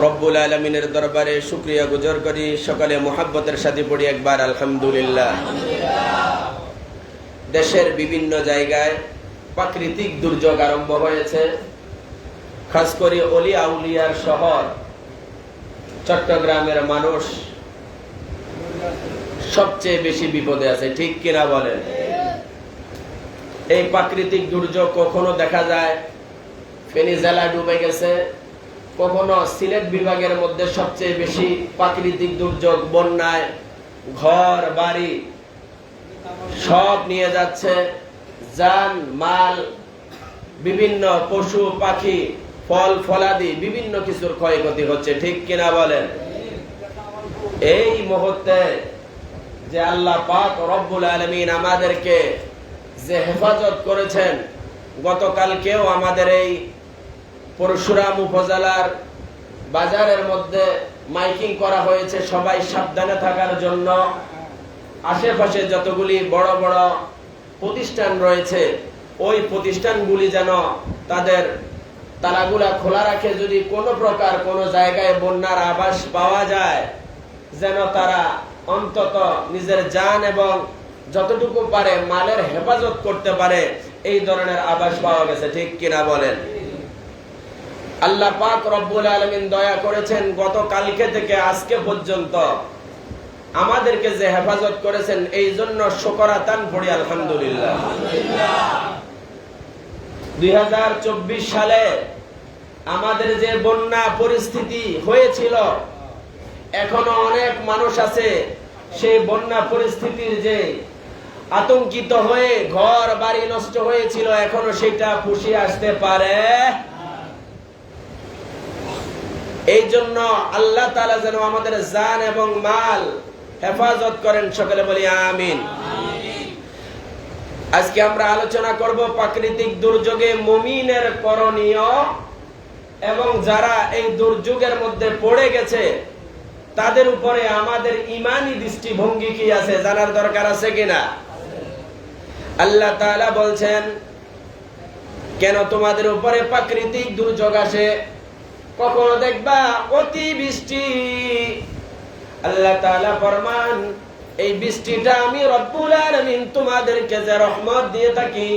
রব্বুল আলামিনের দরবারে শুকরিয়া গুজার করি, সকালে মুহাব্বতের সাথে পড়ি একবার আলহামদুলিল্লাহ। দেশের বিভিন্ন জায়গায় প্রাকৃতিক দুর্যোগ আরম্ভ হয়েছে। খাস করে অলি আউলিয়ার শহর চট্টগ্রামের মানুষ সবচেয়ে বেশি বিপদে আছে, ঠিক কিনা বলেন? এই প্রাকৃতিক দুর্যোগ কখনো দেখা যায় ফেনী জেলা ডুবে গেছে, কখনো সিলেট বিভাগের মধ্যে সবচেয়ে বেশি প্রাকৃতিক দুর্যোগ, বন্যায় ঘর বাড়ি সব নিয়ে যাচ্ছে, জান মাল, বিভিন্ন পশু পাখি, ফল ফলাদি বিভিন্ন কিছুর ক্ষয়ক্ষতি হচ্ছে, ঠিক কিনা বলেন? এই মুহূর্তে যে আল্লাহ পাক রব্বুল আলামিন আমাদেরকে যে হেফাজত করেছেন, গতকালকেও আমাদের এই পরশুরাম উপজেলার বাজারের মধ্যে মাইকিং করা হয়েছে সবাই সাবধানে থাকার জন্য। আশেপাশে যতগুলি বড় বড় প্রতিষ্ঠান রয়েছে ওই প্রতিষ্ঠানগুলি যেন তাদের তালাগুলা খোলা রাখে, যদি কোনো প্রকার কোনো জায়গায় বন্যার আভাস পাওয়া যায় যেন তারা অন্তত নিজের জান এবং যতটুকু পারে মালের হেফাজত করতে পারে, এই ধরনের আভাস পাওয়া গেছে, ঠিক কিনা বলেন? আল্লাহ পাক রব্বুল আলামিন দয়া করেছেন, গতকালকে থেকে আজকে পর্যন্ত আমাদেরকে যে হেফাজত করেছেন এই জন্য শুকরাতান পড়ি আলহামদুলিল্লাহ। 2024 সালে আমাদের যে বন্যা পরিস্থিতি হয়েছিল, এখনো অনেক মানুষ আছে সেই বন্যা পরিস্থিতির যে আতঙ্কিত হয়ে ঘর বাড়ি নষ্ট হয়েছিল, এখনো সেটা পুষিয়ে আসতে পারে। এই জন্য আল্লাহ তাআলা যেন আমাদের জান এবং মাল হেফাজত করেন, সকলে বলি আমিন। আজকে আমরা আলোচনা করব প্রাকৃতিক দুর্যোগে মুমিনের করণীয় এবং যারা এই দুর্যোগের মধ্যে পড়ে গেছে তাদের উপরে আমাদের ঈমানি দৃষ্টিভঙ্গি কি আছে, জানার দরকার আছে কিনা? আল্লাহ তাআলা বলছেন, কেন তোমাদের উপরে প্রাকৃতিক দুর্যোগ আসে? কখনো দেখবা অতিবৃষ্টি, আল্লাহ তাআলা ফরমান এই বৃষ্টিটা আমি রব্বুল আলামিন তোমাদেরকে যে রহমত দিয়ে থাকি,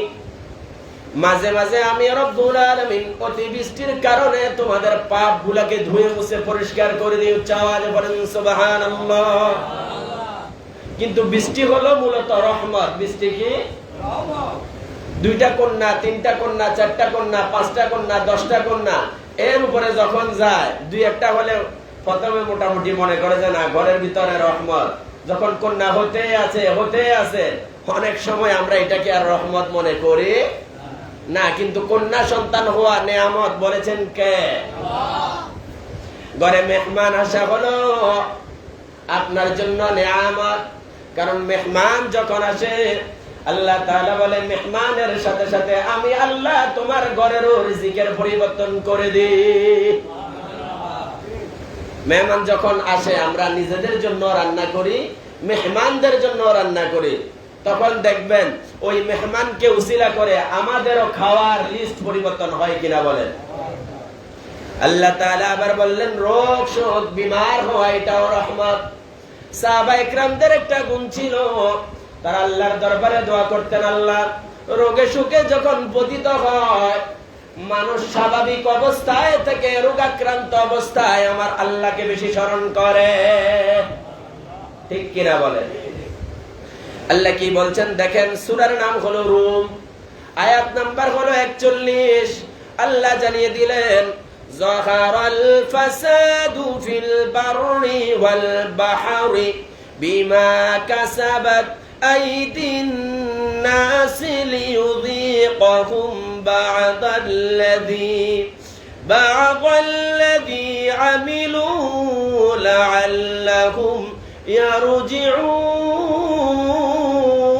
মাঝে মাঝে আমি রব্বুল আলামিন অতিবৃষ্টির কারণে তোমাদের পাপগুলোকে ধুয়ে মুছে পরিষ্কার করে দিই। উচ্চ আওয়াজে বলেন সুবহানাল্লাহ। কিন্তু বৃষ্টি হলো মূলত রহমত। বৃষ্টি কি? দুইটা কন্যা, তিনটা কন্যা, চারটা কন্যা, পাঁচটা কন্যা, 10টা কন্যা, এর উপরে যখন যায় দুই একটা হলে প্রথমে মোটামুটি মনে করে যে না, ঘরের ভিতরে রহমত। যখন কন্যা হতে আছে অনেক সময় আমরা এটাকে আর রহমত মনে করি না, কিন্তু কন্যা সন্তান হওয়া নেয়ামত বলেছেন কে? ঘরে মেহমান আসা হলো আপনার জন্য নেয়ামত, কারণ মেহমান যখন আসে আল্লাহ তাআলা বলেন মেহমানের সাথে সাথে আমি আল্লাহ তোমার ঘরেরও রিজিকের পরিবর্তন করে দিই। মেহমান যখন আসে আমরা নিজেদের জন্য রান্না করি, মেহমানদের জন্য রান্না করি, তখন দেখবেন ওই মেহমানকে উসিলা করে আমাদেরও খাওয়ার লিস্ট পরিবর্তন হয় কিনা বলেন? আল্লাহ তাআলা আবার বললেন রোগ শোক বিমার হওয়া এটাও রহমত। সাহাবায়ে কেরামদের একটা গুণ ছিল, তারা আল্লাহর দরবারে দোয়া করতেন, আল্লাহ রোগে শোকে যখন পতিত হয় মানুষ স্বাভাবিক অবস্থায় থেকে রোগাক্রান্ত অবস্থায় আমার আল্লাহকে বেশি স্মরণ করে, ঠিক কিনা বলেন? আল্লাহ কি বলছেন দেখেন, সূরার নাম হলো রুম, আয়াত নাম্বার হলো 41। আল্লাহ জানিয়ে দিলেন যাহারাল ফাসাদু ফিল বাররি ওয়াল বাহরি বিমা কাসাবাত আইদিন নাস লিয়ুযীকাহুম বা'দাল্লাযী আমিলু লা'আল্লাহুম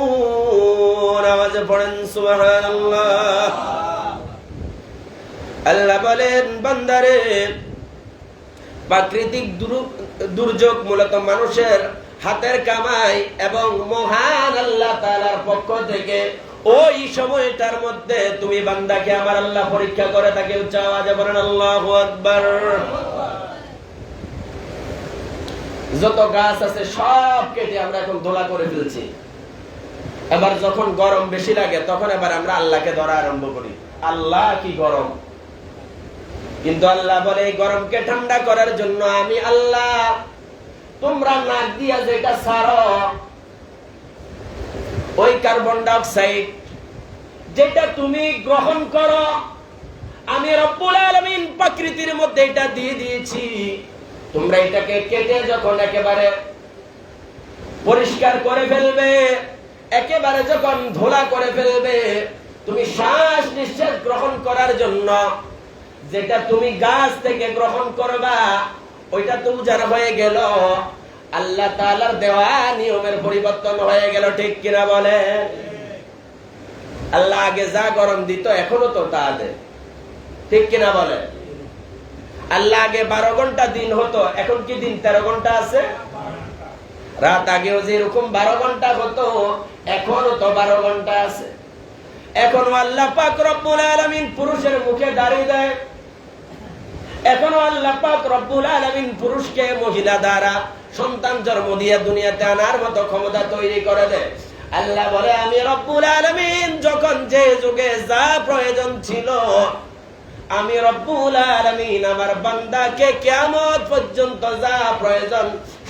ইয়ারজিউন। আওয়াজে পড়েন সুবহানাল্লাহ। আল্লাহ বলেন বান্দারে, প্রাকৃতিক দুর্যোগ মূলত মানুষের হাতের কামাই এবং মহান আল্লাহ তাআলার পক্ষ থেকে ওই সময়টার মধ্যে তুমি বান্দাকে আমার আল্লাহ পরীক্ষা করে তাকে উচ্চ আওয়াজে বলেন আল্লাহু আকবার। যত গাছ আছে সব কেটে আমরা এখন দোলা করে ফেলছি। এবার যখন গরম বেশি লাগে তখন এবার আমরা আল্লাহকে ধরা আরম্ভ করি, আল্লাহ কি গরম। কিন্তু আল্লাহ বলে এই গরমকে ঠান্ডা করার জন্য আমি আল্লাহ তোমরা নাক দিয়া যেটা ছাড়ো, ওই কার্বন ডাইঅক্সাইড যেটা তুমি গ্রহণ করো, আমি রব্বুল আলামিন প্রকৃতির মধ্যে এটা দিয়ে দিয়েছি। তোমরা এটাকে কেটে যখন একেবারে পরিষ্কার করে ফেলবে, একেবারে যখন ধোলা করে ফেলবে, তুমি শ্বাস নিঃশ্বাস গ্রহণ করার জন্য যেটা তুমি গাছ থেকে গ্রহণ করবা, ওইটা তো উজাড় হয়ে গেল, আল্লাহ তাআলার দেওয়া নিয়মের পরিবর্তন হয়ে গেল। ঠিক কিনা বলে? আল্লাহ আগে যা গরম দিত এখনো তো তা দেয়। ঠিক কিনা বলে? আল্লাহ আগে 12 ঘন্টা দিন হতো, এখন কি দিন 13 ঘন্টা আছে? রাত আগেও যে এরকম 12 ঘন্টা হতো, এখনো তো 12 ঘন্টা আছে। এখনো আল্লাহ পাক রব্বুল আলামিন পুরুষের মুখে দাঁড়িয়ে দেয়, এখনো আল্লাহ পাক রব্বুল আলামিন পুরুষকে মহিলা দ্বারা সন্তান জন্ম দিয়ে দুনিয়াতে আনার মতো ক্ষমতা তৈরি করে দেয়। আল্লাহ বলে আমি রব্বুল আলামিন যখন যে যুগে যা প্রয়োজন ছিল, আমি রব্বুল আলামিন আমার বান্দাকে কিয়ামত পর্যন্ত যা প্রয়োজন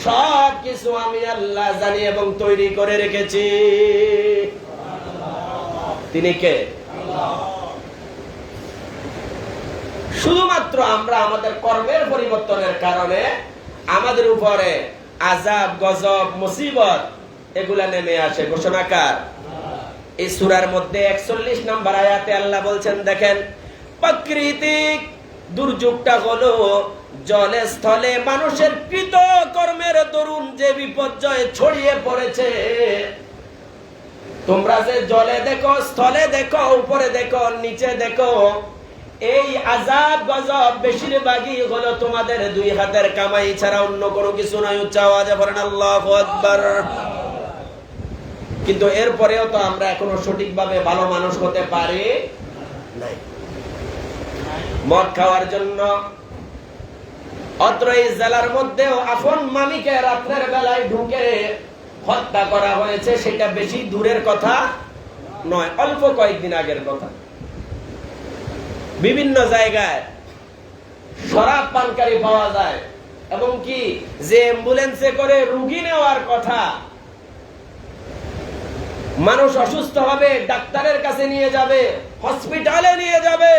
সব কিছু আমি আল্লাহ জানি এবং তৈরি করে রেখেছি। তিনি কে? শুধুমাত্র আমরা আমাদের কর্মের পরিবর্তনের কারণে আমাদের উপরে আযাব, গজব, মুসিবত এগুলা নেমে আসে। ঘোষণাকার এই সূরার মধ্যে 41 নম্বর আয়াতে আল্লাহ বলছেন, দেখেন প্রাকৃতিক দুর্যোগটা হলো জলে স্থলে মানুষের কৃত কর্মের দরুন যে বিপর্যয় ছড়িয়ে পড়েছে। তোমরা যে জলে দেখো, স্থলে দেখো, উপরে দেখো, নিচে দেখো, এই আযাব গজব বেশিরভাগই হলো তোমাদের দুই হাতের কামাই ছাড়া অন্য কোনো কিছু নয়। উচ্চ আওয়াজে বলেন আল্লাহু আকবার। কিন্তু এরপরেও তো আমরা এখনো সঠিকভাবে ভালো মানুষ হতে পারি নাই। মদ খাওয়ার জন্য অত্র এই জেলার মধ্যেও আপন মামিকে রাতের বেলায় ঢুকে হত্যা করা হয়েছে, সেটা বেশি দূরের কথা নয়, অল্প কয়েকদিন আগের কথা। বিভিন্ন জায়গায় শরাব পানকারী পাওয়া যায়, এবং কি যে অ্যাম্বুলেন্সে করে রোগী নেওয়ার কথা, মানুষ অসুস্থ হবে ডাক্তারের কাছে নিয়ে যাবে, হসপিটালে নিয়ে যাবে,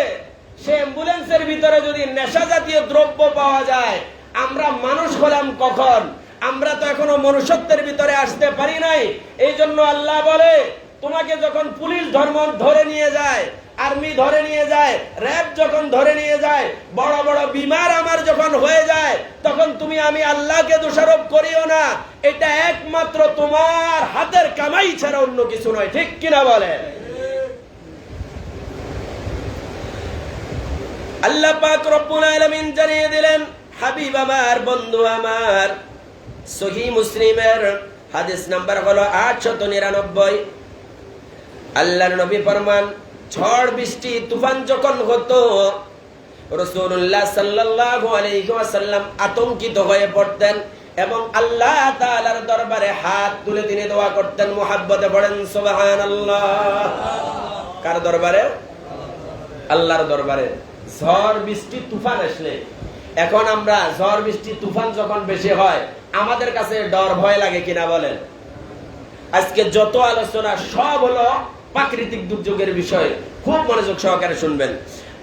সে অ্যাম্বুলেন্সের ভিতরে যদি নেশা জাতীয় দ্রব্য পাওয়া যায়, আমরা মানুষ হলাম কখন? আমরা তো এখনো মনুষ্যত্বের ভিতরে আসতে পারি নাই। এই জন্য আল্লাহ বলে তোমাকে যখন পুলিশ ধরে নিয়ে যায়, আর্মি ধরে নিয়ে যায়, র্যাব যখন ধরে নিয়ে যায়, বড় বড় বিমার আমার যখন হয়ে যায়, তখন তুমি আমি আল্লাহকে দোষারোপ করিও না। এটা একমাত্র তোমার হাতের কামাই ছাড়া অন্য কিছু নয়। ঠিক কিনা বলে? আল্লাহ পাক রব্বুল আলামিন জানিয়ে দিলেন, হাবিব আমার, বন্ধু আমার, সহিহ মুসলিমের হাদিস নাম্বার হলো 899। আল্লাহর নবী ফরমান, ঝড় বৃষ্টি তুফান যখন হতো, রাসূলুল্লাহ সাল্লাল্লাহু আলাইহি ওয়াসাল্লাম আতঙ্কিত হয়ে পড়তেন এবং আল্লাহ তাআলার দরবারে হাত তুলে তিনি দোয়া করতেন। মুহাব্বতে পড়েন সুবহানাল্লাহ। কার দরবারে? আল্লাহর দরবারে। ঝড় বৃষ্টি তুফান আসলে, এখন আমরা ঝড় বৃষ্টি তুফান যখন বেশি হয় আমাদের কাছে ডর ভয় লাগে কিনা বলেন? আজকে যত আলোচনা সব হলো প্রাকৃতিক দুর্যোগের বিষয়। খুব মনোযোগ সহকারে শুনবেন।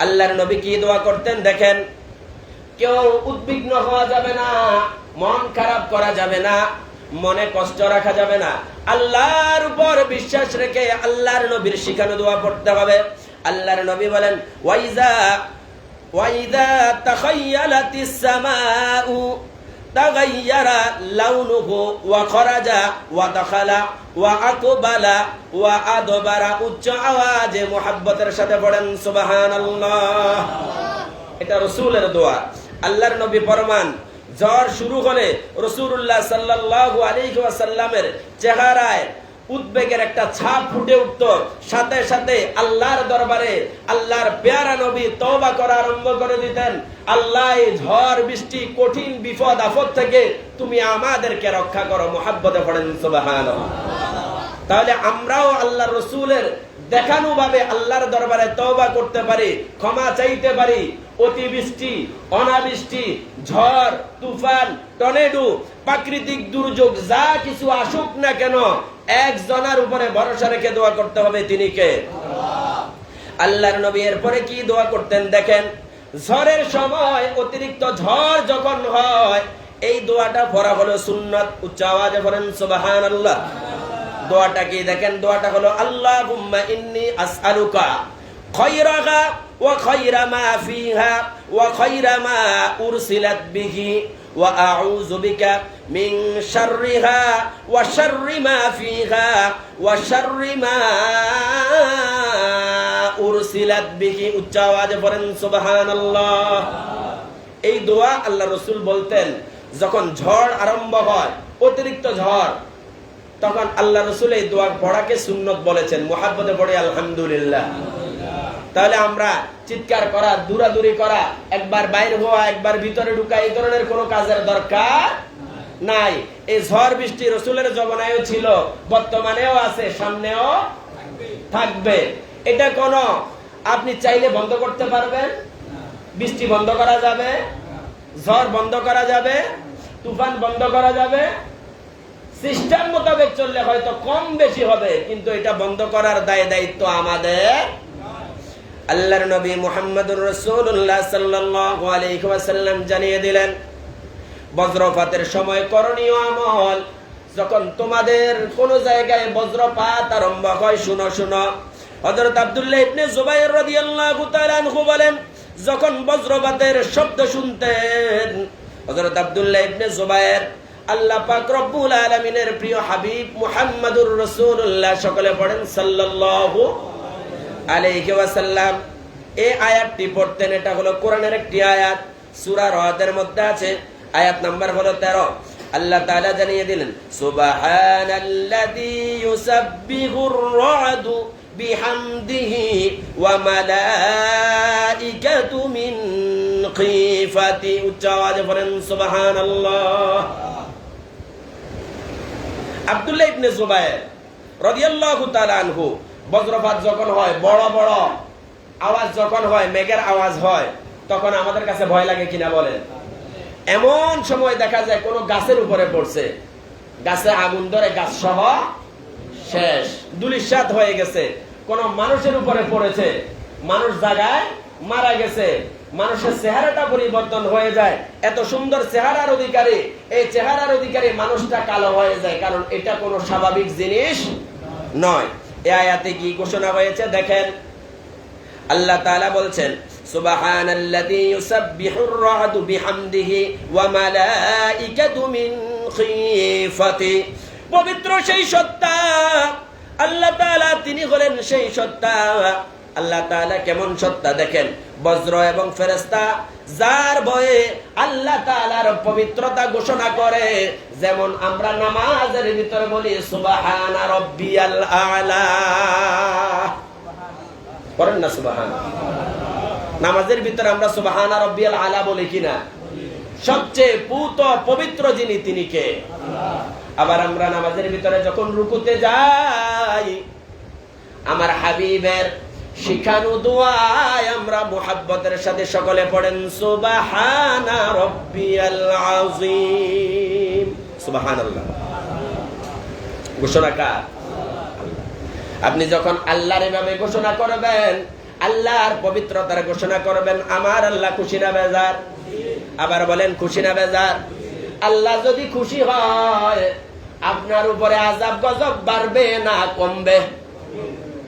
আল্লাহর নবী কি দোয়া করতেন দেখেন। কেউ উদ্বিগ্ন হওয়া যাবে না, মন খারাপ করা যাবে না, মনে কষ্ট রাখা যাবে না। আল্লাহর উপর বিশ্বাস রেখে আল্লাহর নবীর শিখানো দোয়া পড়তে হবে। আল্লাহর নবী বলেন, ওয়াইদা তাখায়্যালাতিস সামাউ তাগায়্যারা লাউনুহু ওয়া খরাজা ওয়া দাখালা ওয়া আকবালা ওয়া আদবারা। উচ্চ আওয়াজে মুহাব্বতের সাথে পড়েন সুবহানাল্লাহ। এটা রাসূলের দোয়া। আল্লাহর নবী ফরমান, ঝড় শুরু হলে রাসূলুল্লাহ সাল্লাল্লাহু আলাইহি ওয়াসাল্লামের চেহারায় উদ্বেগের একটা ছাপ ফুটে উঠত, সাথে সাথে আল্লাহর দরবারে আল্লাহর পেয়ারা নবী তওবা করা আরম্ভ করে দিতেন, আল্লাহ এই ঝড় বৃষ্টি কঠিন বিপদ আপদ থেকে তুমি আমাদেরকে রক্ষা করো। মুহাব্বতে পড়েন সুবহানাল্লাহ। তাহলে আমরাও আল্লাহর রাসূলের দেখানো ভাবে আল্লাহর দরবারে তওবা করতে পারি, ক্ষমা চাইতে পারি। অতিবৃষ্টি, অনাবৃষ্টি, ঝড় তুফান, টর্নেডো, প্রাকৃতিক দুর্যোগ যা কিছু আসুক না কেন, একজনের উপরে ভরসা রেখে দোয়া করতে হবে, তিনি কে? আল্লাহর নবী এরপরে কি দোয়া করতেন দেখেন, ঝড়ের সময় অতিরিক্ত ঝড় যখন হয় এই দোয়াটা পড়া হলো সুন্নাত। উচ্চ আওয়াজে পড়েন সুবহানাল্লাহ। দোয়াটা কি দেখেন, দোয়াটা হলো আল্লাহুম্মা ইন্নী আসআলুকা খায়রাহা ওয়া খায়রা মা ফিহা ওয়া খায়রা মা উরসিলাত বিহি ওয়া আউযু বিকা মিন শাররিহা ওয়া শাররি মা ফিহা ওয়া শাররি মা উরসিলাত বিহি। উচ্চ আওয়াজে পড়েন সুবহানাল্লাহ। এই দোয়া আল্লাহ রাসূল বলতেন যখন ঝড় আরম্ভ হয়, অতিরিক্ত ঝড়, তখন আল্লাহ রাসূল এই দোয়া পড়াকে সুন্নত বলেছেন। মুহাব্বতে পড়ে আলহামদুলিল্লাহ। তাহলে আমরা চিৎকার করা, দূরাদূরি করা, একবার বাইরে হওয়া একবার ভিতরে ঢুকা, এই ধরনের কোনো কাজের দরকার নাই। এই ঝড় বৃষ্টি রাসূলের জমানায়ও ছিল, বর্তমানেও আছে, সামনেও থাকবে। এটা কোন আপনি চাইলে বন্ধ করতে পারবেন? বৃষ্টি বন্ধ করা যাবে? ঝড় বন্ধ করা যাবে? তুফান বন্ধ করা যাবে? সিস্টেম মোতাবেক চললে হয়তো কম বেশি হবে, কিন্তু এটা বন্ধ করার দায়িত্ব আমাদের। আল্লাহর নবী মুহাম্মদুর রাসূলুল্লাহ সাল্লাল্লাহু আলাইহি ওয়াসাল্লাম জানিয়ে দিলেন, বজ্রপাতের সময় করণীয় আমল, যখন তোমাদের কোন জায়গায় বজ্রপাত আরম্ভ হয়, শুনো শুনো। হযরত আব্দুল্লাহ ইবনে জুবাইর রাদিয়াল্লাহু তাআলা আনহু বলেন, যখন বজ্রপাতের শব্দ শুনতেন হযরত আব্দুল্লাহ ইবনে জুবাইর আল্লাহ পাক রব্বুল আলামিনের প্রিয় হাবিব মুহাম্মদুর রাসূলুল্লাহ, সকলে পড়েন সাল্লাল্লাহু আলাইহি ওয়াসাল্লাম, এই আয়াতটি পড়তেন। এটা হলো কোরআনের একটি আয়াত, সূরা রাদের মধ্যে আছে, আয়াত নাম্বার হলো 13। আল্লাহ তাআলা জানিয়ে দিলেন, সুবহানাল্লাযী ইউসাব্বিহুর রা'দু বিহামদিহি ওয়া মালাইকাতু মিন খিফাতি। উচ্চ আওয়াজে পড়েন সুবহানাল্লাহ। আব্দুল্লাহ ইবনে জুবাইর রাদিয়াল্লাহু তাআলা আনহু, বজ্রপাত যখন হয়, বড় বড় আওয়াজ যখন হয়, মেঘের আওয়াজ হয়, তখন আমাদের কাছে ভয় লাগে কিনা বলেন? এমন সময় দেখা যায় কোন গাছের উপরে পড়ছে, গাছে আগুন ধরে, গাছ সহ শেষ, দুলিশাত হয়ে গেছে। কোন মানুষের উপরে পড়েছে, মানুষ জায়গায় মারা গেছে, মানুষের চেহারাটা পরিবর্তন হয়ে যায়। এত সুন্দর চেহারার অধিকারী, এই চেহারার অধিকারী মানুষটা কালো হয়ে যায়, কারণ এটা কোনো স্বাভাবিক জিনিস নয়। এই আয়াতে কি ঘোষণা হয়েছে দেখেন, আল্লাহ তাআলা বলছেন, সুবহানাল্লাযী ইউসাব্বিহুর রা'দু বিহামদিহি ওয়া মালাইকাতু মিন খিফাতি। পবিত্র সেই সত্তা আল্লাহ তাআলা, তিনি হলেন সেই সত্তা। আল্লাহ তাআলা কেমন সত্তা দেখেন, বজ্র এবং ফেরেশতা যার ভয়ে আল্লাহ তাআলার পবিত্রতা ঘোষণা করে, যেমন আমরা নামাজের ভিতরে বলি সুবহানা রাব্বিয়াল আ'লা, পড়েন না সুবহান। নামাজের ভিতরে আমরা সুবহানা রাব্বিয়াল আ'লা বলি কিনা? সবচেয়ে পবিত্র যিনি, তিনি কে? আবার আমরা নামাজের ভিতরে যখন রুকুতে যাই, আমার হাবিবের শিখানো দোয়ায় আমরা মুহাব্বতের সাথে সকলে পড়েন সুবহানা রাব্বিয়াল আযীম। সুবহানাল্লাহ। ঘোষণা কার? আপনি যখন আল্লাহর এভাবে ঘোষণা করবেন, আল্লাহর পবিত্রতার ঘোষণা করবেন, আমার আল্লাহ খুশি না বেজার? আবার বলেন খুশি না বেজার? আল্লাহ যদি খুশি হয়, আপনার উপরে আযাব গজব বাড়বে না কমবে?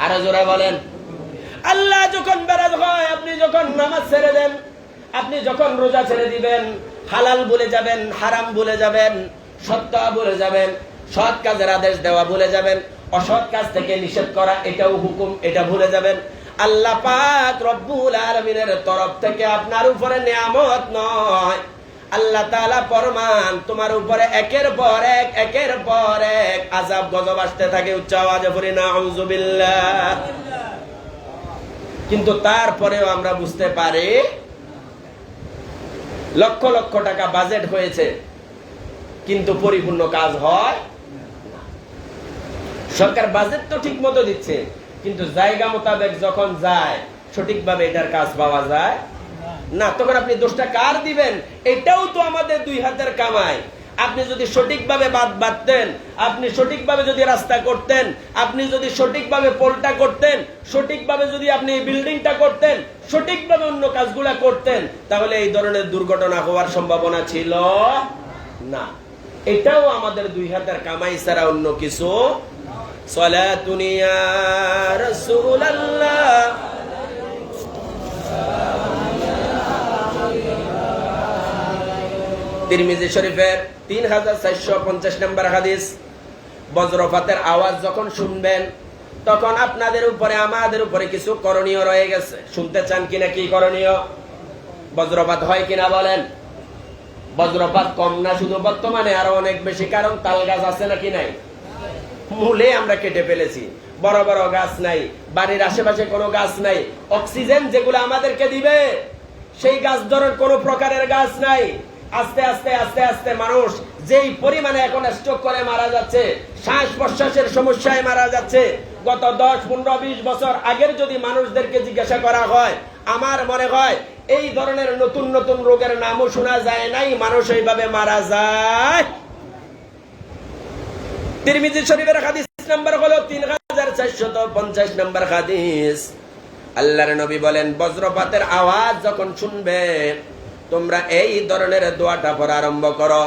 আরো জোরে বলেন। আল্লাহ যখন বেরাজ হয়, আপনি যখন নামাজ ছেড়ে দেন, আপনি যখন রোজা ছেড়ে দিবেন, হালাল ভুলে যাবেন, হারাম ভুলে যাবেন, সত্য ভুলে যাবেন, সৎ কাজের আদেশ দেওয়া ভুলে যাবেন, অসৎ কাজ থেকে নিষেধ করা এটাও হুকুম, এটা ভুলে যাবেন। আল্লাহ পাক রব্বুল আলামিনের তরফ থেকে আপনার উপরে নিয়ামত নয়, আল্লাহ তাআলা ফরমান তোমার উপরে একের পর এক আযাব গজব আসতে থাকে। উচ্চ আওয়াজে পড়ি নাউযুবিল্লাহ। কিন্তু তারপরেও আমরা বুঝতে পারি লক্ষ লক্ষ টাকা বাজেট হয়েছে, কিন্তু পরিপূর্ণ কাজ হয় না। সরকার বাজেট তো ঠিক মতো দিচ্ছে, কিন্তু জায়গা মোতাবেক যখন যায় সঠিকভাবে এটার কাজ পাওয়া যায় না। তখন আপনি দোষটা কার দিবেন? এটাও তো আমাদের দুই হাতের কামাই। আপনি যদি সঠিকভাবে বাঁধতেন, আপনি সঠিকভাবে যদি রাস্তা করতেন, আপনি যদি সঠিকভাবে পোলটা করতেন, সঠিকভাবে যদি আপনি বিল্ডিংটা করতেন, সঠিকভাবে অন্য কাজগুলা করতেন, তাহলে এই ধরনের দুর্ঘটনা হওয়ার সম্ভাবনা ছিল না। এটাও আমাদের দুই হাতের কামাই ছাড়া অন্য কিছু। সালাতুন ইয়া রাসূলুল্লাহ। তিরমিজি শরীফের 3450 নম্বর হাদিস, বজ্রপাতের আওয়াজ যখন শুনবেন তখন আপনাদের উপরে আমাদের উপরে কিছু করণীয় রয়ে গেছে। শুনতে চান কিনা কি করণীয়? বজ্রপাত হয় কিনা বলেন? বজ্রপাত কম না শুধু বর্তমানে, আরো অনেক বেশি। কারণ তাল গাছ আছে নাকি নাই? মূলে আমরা কেটে ফেলেছি, বড় বড় গাছ নাই, বাড়ির আশেপাশে কোনো গাছ নাই। অক্সিজেন যেগুলো আমাদেরকে দিবে সেই গাছ ধরনের কোনো প্রকারের গাছ নাই। আস্তে আস্তে আস্তে আস্তে মানুষ যেই পরিমাণে এখন স্ট্রোক করে মারা যাচ্ছে, শ্বাস প্রশ্বাসের সমস্যায় মারা যাচ্ছে, গত 10, 15, 20 বছর আগের যদি মানুষদেরকে জিজ্ঞাসা করা হয়, আমার মনে হয় এই ধরনের নতুন নতুন রোগের নামও শোনা যায় নাই, মানুষ এইভাবে মারা যায়। তিরমিজি শরীফের হাদিস নাম্বার হলো 3450 নম্বর হাদিস। আল্লাহর নবী বলেন, বজ্রপাতের আওয়াজ যখন শুনবে তোমরা এই ধরনের দোয়াটা পড়া আরম্ভ করো।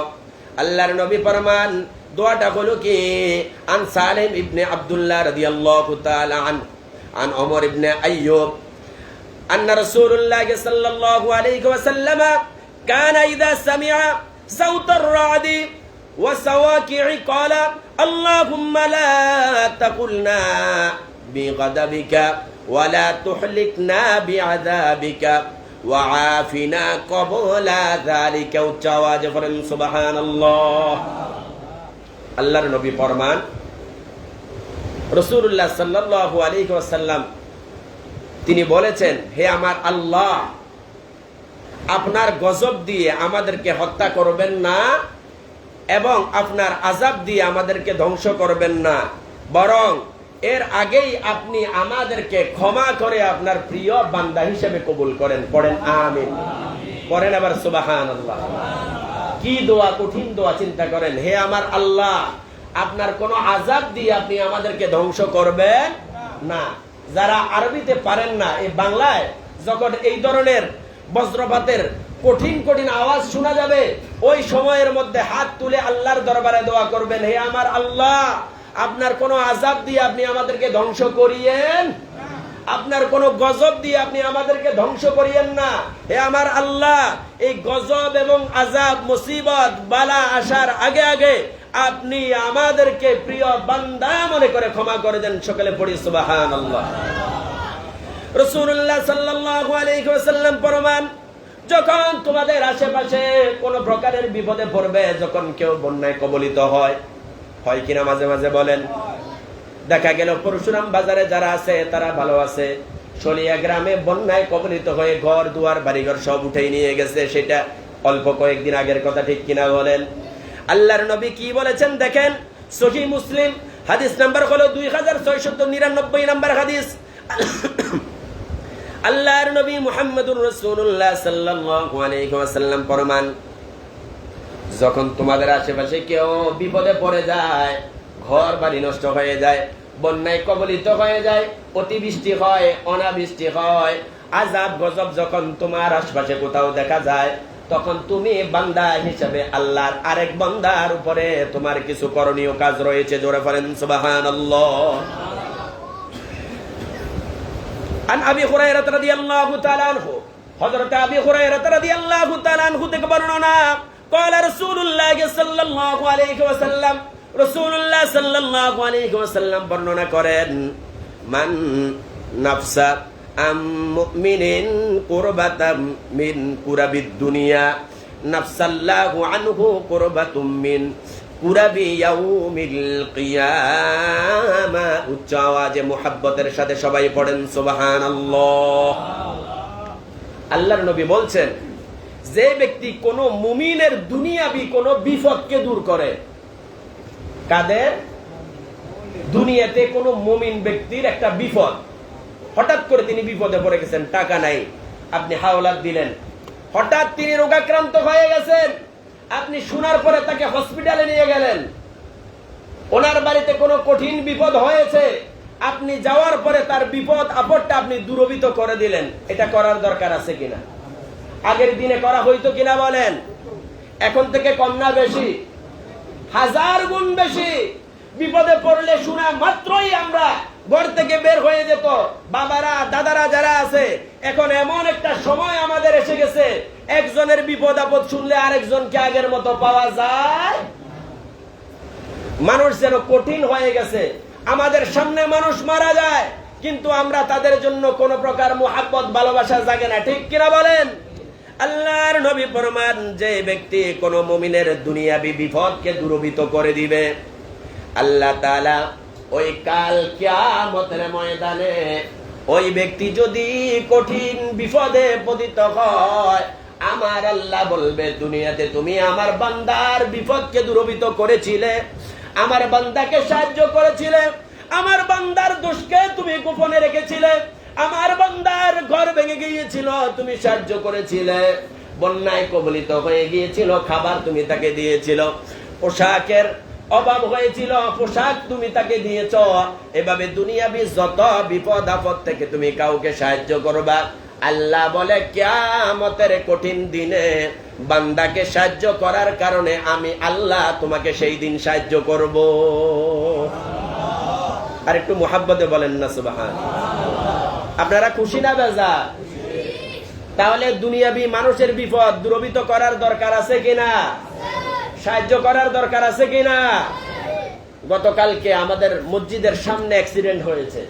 আল্লাহর নবী ফরমান, দোয়াটা হলো কি? আন সালিম ইবনে আব্দুল্লাহ রাদিয়াল্লাহু তাআলা আন ওমর ইবনে আইয়ুব আন্না রাসূলুল্লাহ সাল্লাল্লাহু আলাইহি ওয়াসাল্লাম কানা ইযা সামিআ সাওতার রা'দি ওয়া সাওয়াকি'i ক্বালা আল্লাহুম্মা লা তাকুলনা বিগাদাবিকা ওয়া লা তুহলিকনা বিআযাবিকা ওয়াআফিনা ক্বাবলা যালিকা। উচ্চ আওয়াজে পড়েন সুবহানাল্লাহ। আল্লাহর নবী ফরমান, রাসূলুল্লাহ সাল্লাল্লাহু আলাইহি ওয়াসাল্লাম তিনি বলেছেন, হে আমার আল্লাহ, আপনার গজব দিয়ে আমাদেরকে হত্যা করবেন না এবং আপনার আযাব দিয়ে আমাদেরকে ধ্বংস করবেন না, বরং এর আগেই আপনি আমাদেরকে ক্ষমা করে আপনার প্রিয় বান্দা হিসেবে কবুল করেন। পড়েন আমিন। পড়েন আবার সুবহানাল্লাহ। কি দোয়া, কঠিন দোয়া। চিন্তা করেন, হে আমার আল্লাহ, আপনার কোন আযাব দিয়ে আপনি আমাদেরকে ধ্বংস করবেন না। যারা আরবিতে পারেন না, এই বাংলায় যখন এই ধরনের বজ্রপাতের কঠিন কঠিন আওয়াজ শোনা যাবে, ওই সময়ের মধ্যে হাত তুলে আল্লাহর দরবারে দোয়া করবেন, হে আমার আল্লাহ, আপনার কোন আযাব দিয়ে আপনি আমাদেরকে ধ্বংস করিয়েন, আপনার কোন গজব দিয়ে আপনি আমাদেরকে ধ্বংস করিয়েন না। হে আমার আল্লাহ, এই গজব এবং আযাব, মুসিবত, বালা আসার আগে আগে আপনি আমাদেরকে প্রিয় বান্দা মনে করে ক্ষমা করে দেন। সকলে পড়ি সুবহানাল্লাহ। রাসূলুল্লাহ সাল্লাল্লাহু আলাইহি ওয়াসাল্লাম ফরমান, যখন তোমাদের আশেপাশে কোন প্রকারের বিপদে পড়বে, যখন কেউ বন্যায় কবলিত হয় কিনা মাঝে মাঝে বলেন, দেখা গেল পরশুরাম বাজারে যারা আছে তারা ভালো আছে, শলিয়া গ্রামে বন্যায় কবলিত হয়ে ঘর দুয়ার বাড়িঘর সব উঠে নিয়ে গেছে। সেটা অল্প কয়েকদিন আগের কথা, ঠিক কিনা বলেন? আল্লাহর নবী কি বলেছেন দেখেন, সহিহ মুসলিম হাদিস নাম্বার হলো 2699 নম্বর হাদিস। আল্লাহর নবী মুহাম্মদুর রাসূলুল্লাহ সাল্লাল্লাহু আলাইহি ওয়াসাল্লাম ফরমান, যখন তোমাদের আশেপাশে কেউ বিপদে পড়ে যায়, ঘর বাড়ি নষ্ট হয়ে যায়, বন্যায় কবলিত হয়ে যায়, অতিবৃষ্টি হয়, অনাবৃষ্টি হয়, আযাব গজব যখন তোমার আশেপাশে কোথাও দেখা যায়, তখন তুমি বান্দা হিসেবে আল্লাহর আরেক বান্দার উপরে তোমার কিছু করণীয় কাজ রয়েছে। জোরে বলেন সুবহানাল্লাহ। আন আবি হুরায়রা রাদিয়াল্লাহু তাআলা আনহু, হযরত আবি হুরায়রা রাদিয়াল্লাহু তাআলা আনহু থেকে বর্ণনা, قال رسول الله صلى الله عليه وسلم, রাসূলুল্লাহ সাল্লাল্লাহু আলাইহি ওয়াসাল্লাম বর্ণনা করেন, মান নাফসা আম মুমিনিন কুরবাতাম মিন কুরাবিদ দুনিয়া নাফসাল্লাহু আনহু কুরবাতুম মিন কুরাবি ইয়াউমিল কিয়ামা। উচ্চ আওয়াজে মুহাব্বতের সাথে সবাই পড়েন সুবহানাল্লাহ। আল্লাহর নবী বলছেন, যে ব্যক্তি কোন মুমিনের দুনিয়াবি কোন বিপদকে দূর করে, কাদের? দুনিয়াতে কোন মুমিন ব্যক্তির একটা বিপদ, হঠাৎ করে তিনি বিপদে পড়ে গেছেন, টাকা নাই, আপনি হাওলাত দিলেন, হঠাৎ তিনি রোগাক্রান্ত হয়ে গেছেন, আপনি শোনার পরে তাকে হসপিটালে নিয়ে গেলেন, ওনার বাড়িতে কোনো কঠিন বিপদ হয়েছে, আপনি যাওয়ার পরে তার বিপদ আপদটা আপনি দূরীভূত করে দিলেন। এটা করার দরকার আছে কিনা? আগের দিনে করা হইতো কিনা বলেন? এখন থেকে কম না বেশি? 1000 গুণ বেশি। বিপদে পড়লে শোনা মাত্রই আমরা ঘর থেকে বের হয়ে যেত। বাবারা, দাদারা যারা আছে, এখন এমন একটা সময় আমাদের এসে গেছে, একজনের বিপদ আপদ শুনলে আরেকজনকে আগের মতো পাওয়া যায়। মানুষ যেন কঠিন হয়ে গেছে। আমাদের সামনে মানুষ মারা যায়, কিন্তু আমরা তাদের জন্য কোন প্রকার মুহাব্বত ভালোবাসা জাগে না, ঠিক কিনা বলেন? আল্লাহর নবী ফরমান, যে ব্যক্তি কোন মুমিনের দুনিয়াবি বিপদকে দূরীভূত করে দিবে, আল্লাহ তাআলা ওই কাল কিয়ামতের ময়দানে ওই ব্যক্তি যদি কঠিন বিপদে পতিত হয়, আমার আল্লাহ বলবে, দুনিয়াতে তুমি আমার বান্দার বিপদকে দূরীভূত করেছিলে, আমার বান্দাকে সাহায্য করেছিলে, আমার বান্দার দোষকে তুমি গোপনে রেখেছিলে, আমার বান্দার ঘর ভেঙে গিয়েছিল, তুমি সাহায্য করেছিলে, বন্যায় কবলিত হয়ে গিয়েছিল, খাবার তুমি তাকে দিয়েছিল, পোশাকের অভাব হয়েছিল, পোশাক তুমি তাকে দিয়েছ। এভাবে দুনিয়াবি যত বিপদ আপদ থেকে তুমি কাউকে সাহায্য করবা, আল্লাহ বলে কিয়ামতের কঠিন দিনে বান্দাকে সাহায্য করার কারণে আমি আল্লাহ তোমাকে সেই দিন সাহায্য করব। আর একটু মুহাব্বতে বলেন না সুবহানাল্লাহ। আপনারা খুশি না বেজার? তাহলে দুনিয়াবি মানুষের বিপদ দূরীভূত করার দরকার আছে কিনা? সাহায্য করার দরকার আছে কিনা? গতকালকে আমাদের মসজিদের সামনে অ্যাক্সিডেন্ট হয়েছে।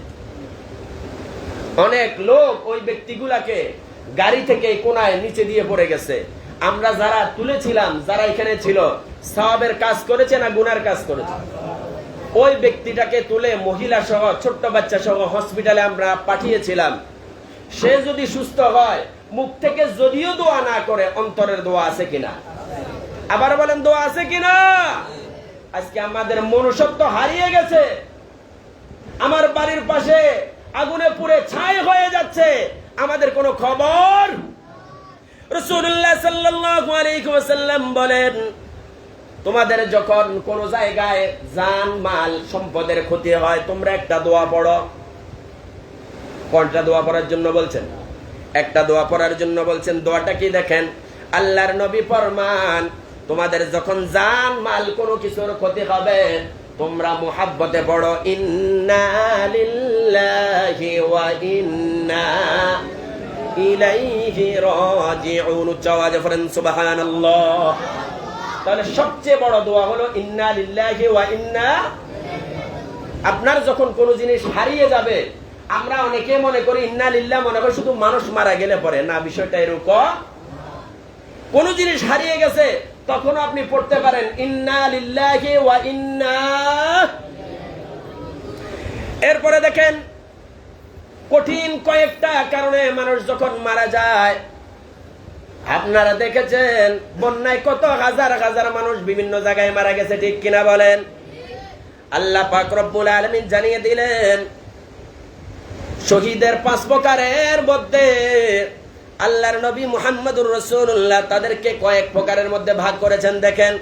অনেক লোক ওই ব্যক্তিগুলাকে গাড়ি থেকে কোনায় নিচে দিয়ে পড়ে গেছে। আমরা যারা তুলেছিলাম, যারা এখানে ছিল, সওয়াবের কাজ করেছে না গুনার কাজ করেছে? ওই ব্যক্তিটাকে তুলে মহিলা সহ ছোট্ট বাচ্চা সহ হসপিটালে আমরা পাঠিয়েছিলাম। সে যদি সুস্থ হয়, মুখ থেকে যদিও দোয়া না করে, অন্তরের দোয়া আছে কিনা? আবার বলেন, দোয়া আছে কিনা? আজকে আমাদের মনুষ্যত্ব হারিয়ে গেছে। আমার বাড়ির পাশে আগুনে পুড়ে ছাই হয়ে যাচ্ছে, আমাদের কোনো খবর? রাসূলুল্লাহ সাল্লাল্লাহু আলাইহি ওয়াসাল্লাম বলেন, তোমাদের যখন কোন জায়গায় জান মাল সম্পদের ক্ষতি হয়, তোমরা একটা দোয়া পড়ো। কোনটা দোয়া পড়ার জন্য বলছেন? একটা দোয়া পড়ার জন্য বলছেন। দোয়াটা কি দেখেন, আল্লাহর নবী ফরমান, তোমাদের যখন জান মাল কোনো কিছুর ক্ষতি হবে, তোমরা মুহাব্বতে পড়ো, ইন্না লিল্লাহি ওয়া ইন্না ইলাইহি রাজিউন। উচ্চাওয়াজে পড়েন সুবহানাল্লাহ। তাহলে সবচেয়ে বড় দোয়া হলো ইন্না লিল্লাহি ওয়া ইন্না। আপনার যখন কোনো জিনিস হারিয়ে যাবে, আমরা অনেকে মনে করি ইন্না লিল্লাহ, মনে করি শুধু মানুষ মারা গেলে পরে, না, বিষয়টা এরকম। কোন জিনিস হারিয়ে গেছে, তখন আপনি পড়তে পারেন ইন্না লিল্লাহি ওয়া ইন্না। এরপরে দেখেন, কঠিন কয়েকটা কারণে মানুষ যখন মারা যায়, আপনারা দেখেছেন বন্যায় কত হাজার হাজার মানুষ বিভিন্ন জায়গায় মারা গেছে, ঠিক কিনা বলেন? আল্লাহ পাক রব্বুল আলামিন জানিয়ে দিলেন, শহীদের 5 প্রকারের মধ্যে আল্লাহর নবী মুহাম্মদুর রাসূলুল্লাহ তাদেরকে কয়েক প্রকারের মধ্যে ভাগ করেছেন। দেখেন,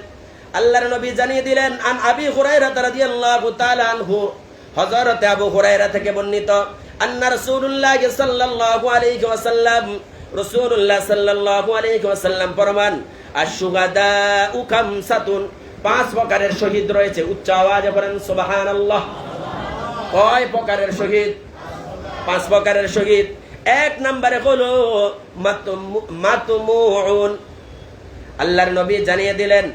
আল্লাহর নবী জানিয়ে দিলেন, আন আবি হুরায়রা রাদিয়াল্লাহু তাআলা আনহু, হযরত আবু হুরায়রা থেকে বর্ণিত, আন্না রাসূলুল্লাহ সাল্লাল্লাহু আলাইহি ওয়াসাল্লাম, রাসূলুল্লাহ সাল্লাল্লাহু আলাইহি ওয়াসাল্লাম ফরমান, আশ-শুহাদাউ খামসাতুন, 5 প্রকারের শহীদ রয়েছে। উচ্চ আওয়াজে বলেন সুবহানাল্লাহ। কয় প্রকারের শহীদ? 5 প্রকারের শহীদ। 1 নম্বরে হলো মাতমুউন। আল্লাহর নবী জানিয়ে দিলেন,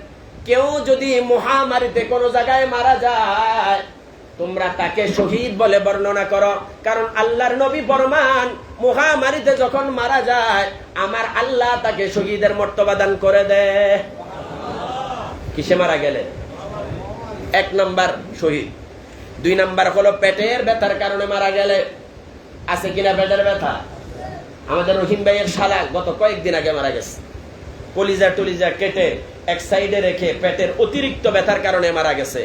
কেউ যদি মহামারীতে কোন জায়গায় মারা যায়, তোমরা তাকে শহীদ বলে বর্ণনা করো, কারণ আল্লাহর নবী ফরমান মহামারীতে যখন মারা যায় আমার আল্লাহ তাকে শহীদের মর্তবা দান করে দেয়। কিসে মারা গেলে? 1 নাম্বার শহীদ। 2 নাম্বার হলো পেটের ব্যথার কারণে মারা গেলে। আছে কিনা পেটের ব্যথা? আমাদের রহিম ভাইয়ের শালা গত কয়েকদিন আগে মারা গেছে, কলিজা টলিজা কেটে এক সাইডে রেখে পেটের অতিরিক্ত ব্যথার কারণে মারা গেছে।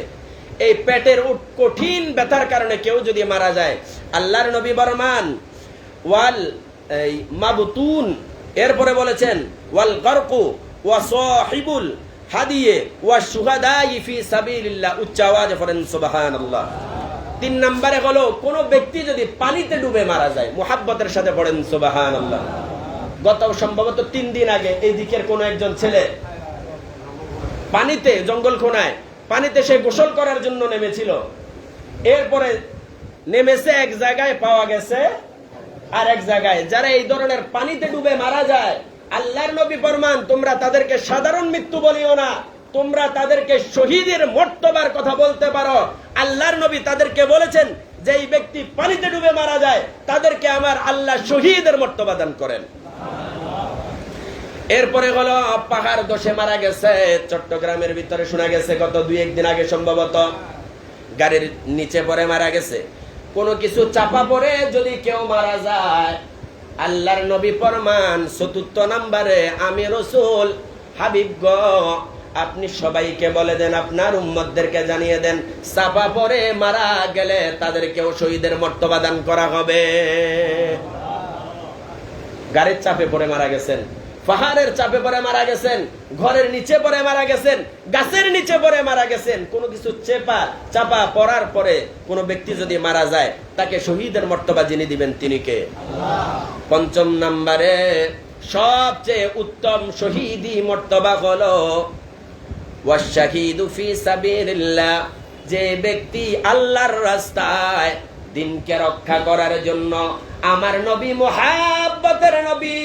এই পেটের কঠিন ব্যথার কারণে কেউ যদি মারা যায়, আল্লাহর নবী ফরমান ওয়াল মাবতুন, এরপরে বলেছেন ওয়াল গরকু ওয়া সাহিবুল হাদিয়ে ওয়া শুহাদাই ফি সাবিলিল্লাহ, উচ্চ আওয়াজে পড়েন সুবহানাল্লাহ। 3 নম্বরে হলো কোন ব্যক্তি যদি পানিতে ডুবে মারা যায়, মুহাব্বতের সাথে পড়েন সুবহানাল্লাহ। গত সম্ভবত 3 দিন আগে এই দিকের কোন একজন ছেলে পানিতে, জঙ্গল কোনায় পানিতে সে গোসল করার জন্য নেমেছিল, এরপরে নেমেছে এক জায়গায়, পাওয়া গেছে আর এক জায়গায়। যারা এই ধরনের পানিতে ডুবে মারা যায় আল্লাহর নবী ফরমান তোমরা তাদেরকে সাধারণ মৃত্যু বলিও না, তোমরা তাদেরকে শহীদের মর্তবার কথা বলতে পারো। আল্লাহর নবী তাদেরকে বলেছেন যে এই ব্যক্তি পানিতে ডুবে মারা যায় তাদেরকে আমার আল্লাহ শহীদের মর্তবা দান করেন। এরপরে হলো পাহাড় দোষে মারা গেছে, চট্টগ্রামের ভিতরে শোনা গেছে গত 2-1 দিন আগে সম্ভবত গাড়ির নিচে পড়ে মারা গেছে। কোনো কিছু চাপা পড়ে যদি কেউ মারা যায় আল্লাহর নবী ফরমান 4 নম্বরে আমি রাসূল হাবিব গো আপনি সবাইকে বলে দেন, আপনার উম্মতদেরকে জানিয়ে দেন, চাপা পড়ে মারা গেলে তাদেরকেও শহীদের মর্তবা দান করা হবে। গাড়ির চাপে পড়ে মারা গেছেন, পাহাড়ের চাপে পড়ে মারা গেছেন, ঘরের নিচে পড়ে মারা গেছেন, গাছের নিচে পড়ে মারা গেছেন, কোনো কিছু চাপা পড়ার পরে কোন ব্যক্তি যদি মারা যায় তাকে শহীদের মর্তবা যিনি দিবেন তিনি কে? আল্লাহ। 5 নম্বরে সবচেয়ে উত্তম শহীদি মর্তবা হলো ওয়াশাহিদু ফি সাবিলিল্লাহ, যে ব্যক্তি আল্লাহর রাস্তায় দিনকে রক্ষা করার জন্য, আমার নবী মুহাব্বতের নবী,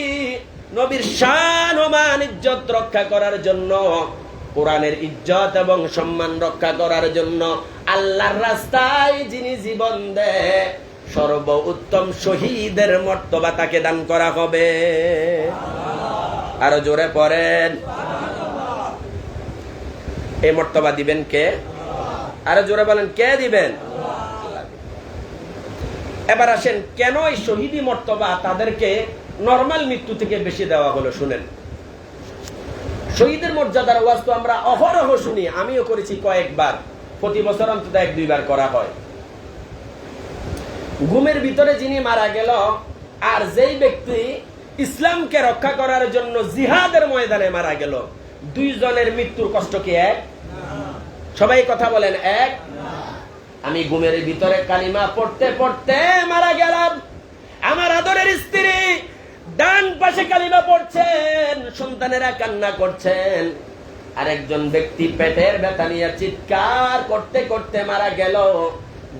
নবীর শান ও মান ইজ্জত রক্ষা করার জন্য, কোরআনের ইজ্জত এবং সম্মান রক্ষা করার জন্য আল্লাহর রাস্তায় যিনি জীবন দেয় সর্বোত্তম শহীদের মর্তবা তাকে দান করা হবে। আরো জোরে পড়েন, এই মর্তবা দিবেন কে? আরো জোরে বলেন, কে দিবেন? এবার আসেন কেন এই শহীদি মর্তবা তাদেরকে নরমাল মৃত্যু থেকে বেশি দেওয়া হলো শুনেন। শহীদের মর্যাদার ওয়াজ তো আমরা অহরহ শুনি, আমিও করেছি কয়েকবার, প্রতি বছর অন্তত 1-2 বার করা হয়। ঘুমের ভিতরে যিনি মারা গেল আর যেই ব্যক্তি ইসলামকে রক্ষা করার জন্য জিহাদের ময়দানে মারা গেল, 2 জনের মৃত্যুর কষ্ট কি এক? সবাই কথা বলেন, এক? আমি ঘুমের ভিতরে কালিমা পড়তে পড়তে মারা গেলাম, আমার আদরের স্ত্রী ডান পাশে কালিমা পড়ছেন, সন্তানেরা কান্না করছেন, আরেকজন ব্যক্তি পেটের ব্যথা নিয়ে চিৎকার করতে করতে মারা গেল।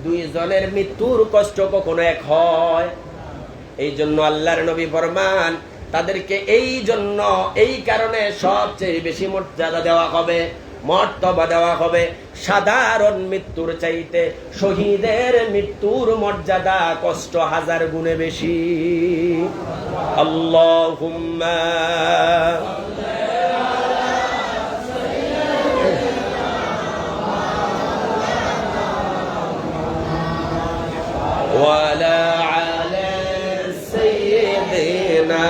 2 জনের মৃত্যুর কষ্ট কখনো এক হয়? এই জন্য আল্লাহর নবী ফরমান তাদেরকে এই কারণে সবচেয়ে বেশি মর্যাদা দেওয়া হবে, মর্তবা দেওয়া হবে। সাধারণ মৃত্যুর চাইতে শহীদের মৃত্যুর মর্যাদা কষ্ট 1000 গুণে বেশি। আল্লাহুম্মা ওয়ালা আলা সাইয়্যিদিনা।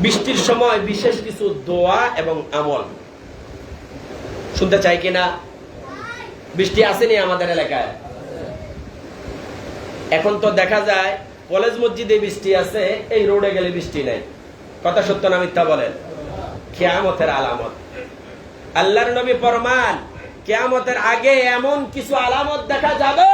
বৃষ্টির সময় বিশেষ কিছু দোয়া এবং আমল শুনতে চাই কিনা? বৃষ্টি আসেনি আমাদের এলাকায়, এখন তো দেখা যায় কলেজ মসজিদে বৃষ্টি আছে, এই রোডে গেলে বৃষ্টি নাই। কথা সত্য না মিথ্যা বলেন? কিয়ামতের আলামত। আল্লাহর নবী ফরমান কিয়ামতের আগে এমন কিছু আলামত দেখা যাবে।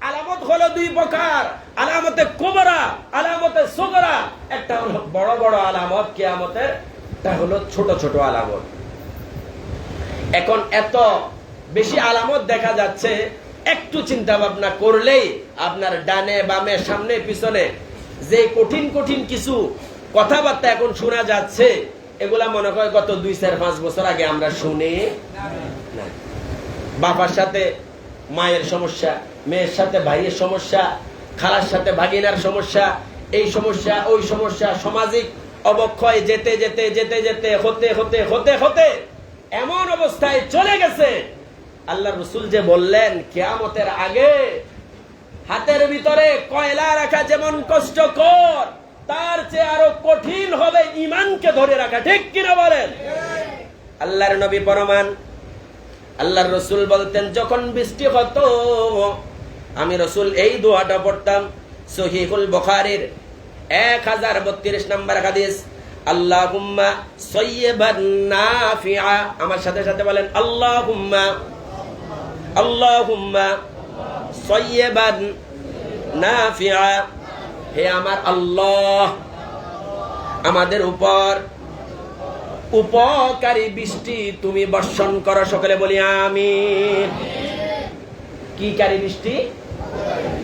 আলামত হলো 2 প্রকার, আলামতে কুবরা, আলামতে সুগরা। একটা হলো বড় বড় আলামত কিয়ামতের, একটা হলো ছোট ছোট আলামত। এখন এত বেশি আলামত দেখা যাচ্ছে, একটু চিন্তা ভাবনা করলেই আপনার ডানে বামে সামনে পিছনে যে কঠিন কঠিন কিছু কথাবার্তা এখন শোনা যাচ্ছে, এগুলা মনে হয় গত 2-4-5 বছর আগে আমরা শুনি না। বাবার সাথে মায়ের সমস্যা, মেয়ের সাথে ভাইয়ের সমস্যা, খালার সাথে ভাগিনার সমস্যা, এই সমস্যা ওই সমস্যা, সামাজিক অবক্ষয় যেতে যেতে যেতে যেতে হতে হতে হতে হতে এমন অবস্থায় চলে গেছে, আল্লাহ রসুল যে বললেন কিয়ামতের আগে হাতের ভিতরে কয়লা রাখা যেমন কষ্টকর, তার চেয়ে আরো কঠিন হবে ঈমানকে ধরে রাখা। ঠিক কিনা বলেন? আল্লাহর নবী প্রমাণ। আল্লাহর রসুল বলতেন যখন বৃষ্টি হতো আমি রসুল এই দোয়াটা পড়তাম। সহিহুল বুখারীর 1032 নম্বর হাদিস, আল্লাহুম্মা সাইয়্যিবান নাফিআ। আমার সাথে সাথে বলেন আল্লাহুম্মা আল্লাহুম্মা সাইয়্যিবান নাফিআ। হে আমার আল্লাহ, আমাদের উপর উপকারী বৃষ্টি তুমি বর্ষণ করো। সকলে বলি আমিন। কি কারী বৃষ্টি?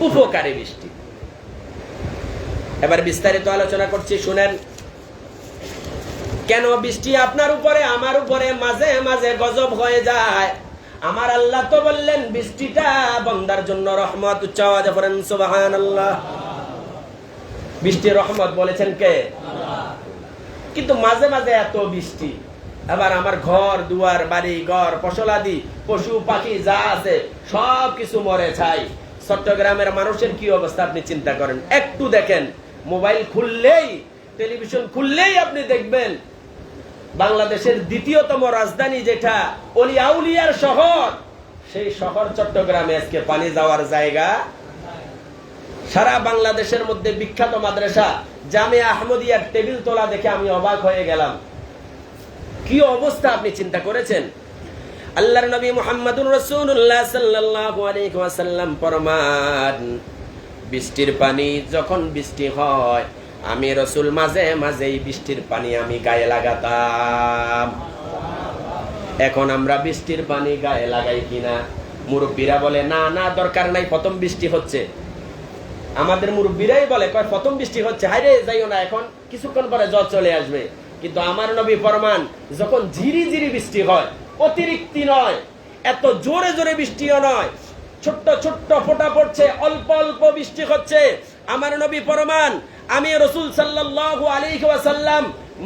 উপকারী বৃষ্টি। এবার বিস্তারিত আলোচনা করছি, শুনেন। কেন বৃষ্টি আপনার উপরে আমার উপরে মাঝে মাঝে গজব হয়ে যায়? আমার আল্লাহ তো বললেন বৃষ্টিটা বান্দার জন্য রহমত। উচ্চ আওয়াজে পড়েন সুবহানাল্লাহ। বৃষ্টি রহমত বলেছেন কে? কিন্তু মাঝে মাঝে এত বৃষ্টি, আবার আমার ঘর দুয়ার বাড়ি ঘর ফসলাদি পশু পাখি যা আছে সব কিছু মরে ছাই। চট্টগ্রামের মানুষের কি অবস্থা আপনি চিন্তা করেন। একটু দেখেন, মোবাইল খুললেই টেলিভিশন খুললেই আপনি দেখবেন বাংলাদেশের দ্বিতীয়তম রাজধানী যেটা অলি আউলিয়ার শহর, সেই শহর চট্টগ্রামে আজকে পানি যাওয়ার জায়গা। সারা বাংলাদেশের মধ্যে বিখ্যাত মাদ্রাসা জামিয়া আহমদিয়ার টেবিল তোলা দেখে আমি অবাক হয়ে গেলাম। কি অবস্থা আপনি চিন্তা করেছেন? আল্লাহর নবী মুহাম্মদুর রাসূলুল্লাহ সাল্লাল্লাহু আলাইহি ওয়াসাল্লাম ফরমান, বৃষ্টির পানি যখন বৃষ্টি হয় আমি রাসূল মাঝে মাঝে এই বৃষ্টির পানি আমি গায়ে লাগাতাম। এখন আমরা বৃষ্টির পানি গায়ে লাগাই কিনা? মুরব্বীরা বলে না না দরকার নাই, প্রথম বৃষ্টি হচ্ছে। আমাদের মুরব্বীরাই বলে কয় প্রথম বৃষ্টি হচ্ছে, হায়রে যাইও না, এখন কিছুক্ষণ পরে জ্বর চলে আসবে। কিন্তু আমার নবী ফরমান যখন ঝিরি ঝিরি বৃষ্টি হয়, অতিরিক্ত নয়, এত জোরে জোরে বৃষ্টিও নয়, ছোট্ট ছোট্ট ফোঁটা পড়ছে, অল্প অল্প বৃষ্টি হচ্ছে, আমার নবী ফরমান আমি রাসূল সাল্লাল্লাহু আলাইহি ওয়াসাল্লাম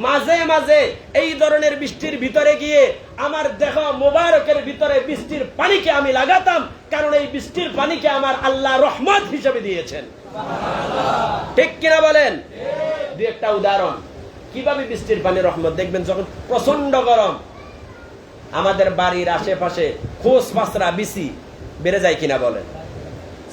মাঝে মাঝে এই ধরনের বৃষ্টির ভিতরে গিয়ে আমার দেহ মোবারকের ভিতরে বৃষ্টির পানিকে আমি লাগাতাম, কারণ এই বৃষ্টির পানিকে আমার আল্লাহ রহমত হিসেবে দিয়েছেন। ঠিক কিনা বলেন? দুই একটা উদাহরণ কিভাবে বৃষ্টির পানি রহমত দেখবেন। যখন প্রচন্ড গরম, আমাদের বাড়ির আশেপাশে খোস পাঁচরা বিসি বেড়ে যায় কিনা বলেন?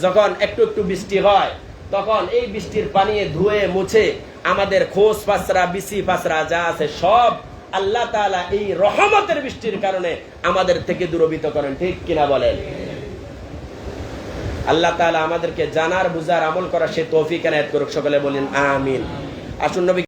যখন একটু একটু বৃষ্টি হয় তখন এই বৃষ্টির পানি ধুয়ে মুছে আমাদের খোস পাঁচরা বিসি পাঁচরা যা আছে সব আল্লাহ তাআলা এই রহমতের বৃষ্টির কারণে আমাদের থেকে দূরীভূত করেন। ঠিক কিনা বলেন? আল্লাহ তাআলা আমাদেরকে জানার বুঝার আমল করা সে তৌফিক এনায়েত করুক। সকলে বলেন আমিন। আসুন নবী